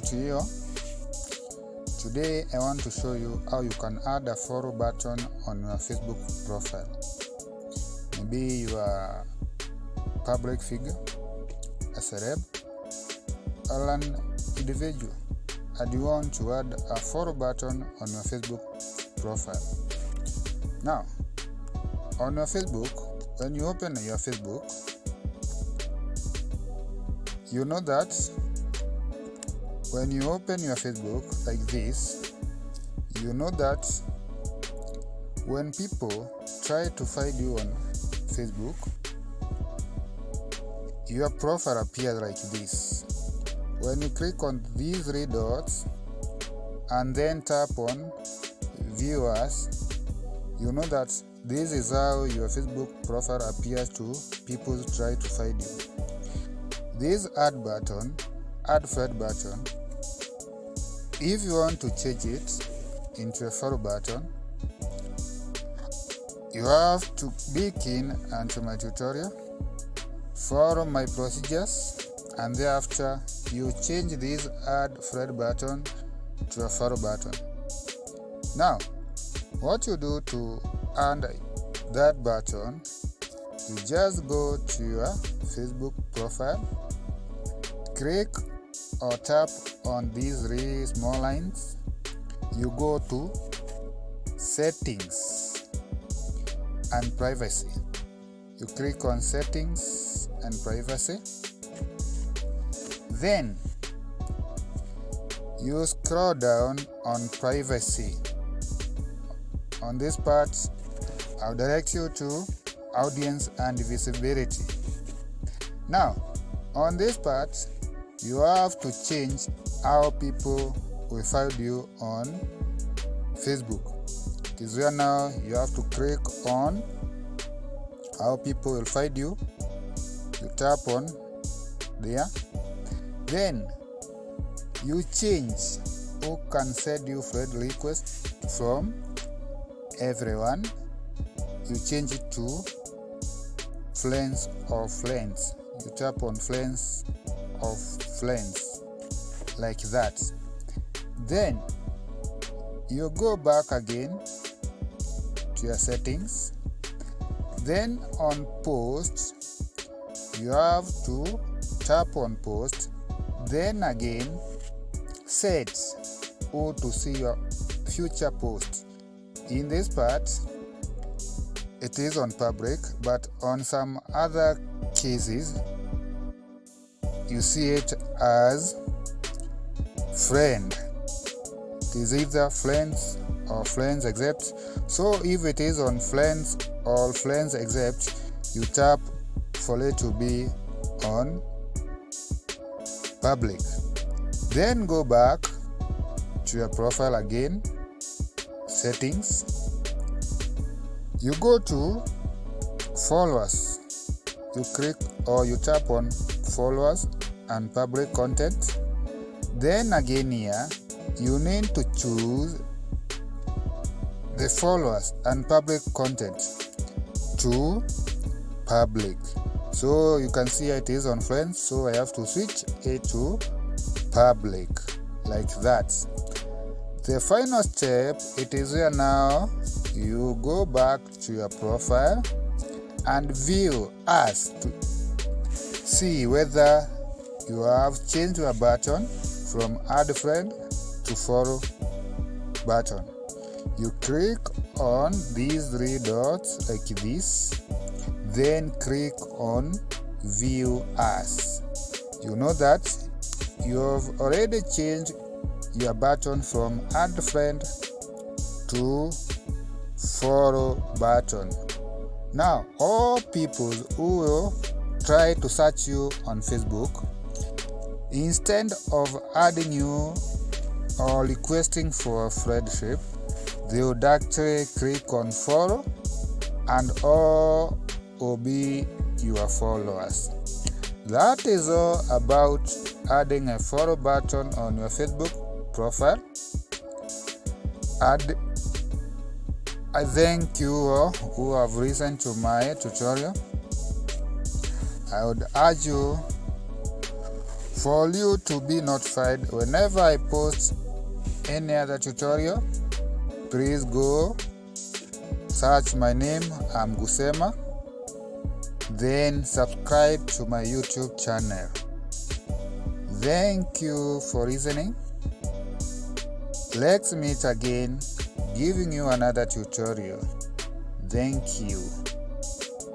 to you. Today I want to show you how you can add a follow button on your Facebook profile. Maybe you are a public figure, a celeb, or an individual, and you want to add a follow button on your Facebook profile. Now, on your Facebook, when you open your Facebook, you know that when you open your Facebook like this, you know that when people try to find you on Facebook, your profile appears like this. When you click on these three dots and then tap on View As, you know that this is how your Facebook profile appears to people who try to find you. This add friend button, if you want to change it into a follow button, you have to be keen unto my tutorial, follow my procedures, and thereafter you change this add friend button to a follow button. Now, what you do to add that button, you just go to your Facebook profile, click or tap on these three small lines. You go to Settings and Privacy. You click on Settings and Privacy. Then you scroll down on Privacy. On this part, I'll direct you to Audience and Visibility. Now, on this part, you have to change how people will find you on Facebook. It is where now you have to click on how people will find you. You tap on there. Then you change who can send you friend request from everyone. You change it to friends of friends. You tap on friends of friends like that. Then you go back again to your settings. Then on posts, you have to tap on post. Then again set who to see your future post. In this part, it is on public, but on some other cases, you see it as friend. It is either friends or friends accept. So if it is on friends or friends accept, you tap for it to be on public. Then go back to your profile again, settings. You go to followers. You click or you tap on followers and public content. Then again here, you need to choose the followers and public content to public. So you can see it is on friends, so I have to switch it to public like that. The final step, it is where now you go back to your profile and view as to see whether you have changed your button from add friend to follow button. You click on these three dots like this, then click on view as. You know that you have already changed your button from add friend to follow button. Now, all people who will try to search you on Facebook, instead of adding you or requesting for a friendship, they would actually click on follow and all will be your followers. That is all about adding a follow button on your Facebook profile. And I thank you all who have listened to my tutorial. I would urge you For you to be notified whenever I post any other tutorial, please go search my name, I'm Gucema, then subscribe to my YouTube channel. Thank you for listening. Let's meet again, giving you another tutorial. Thank you.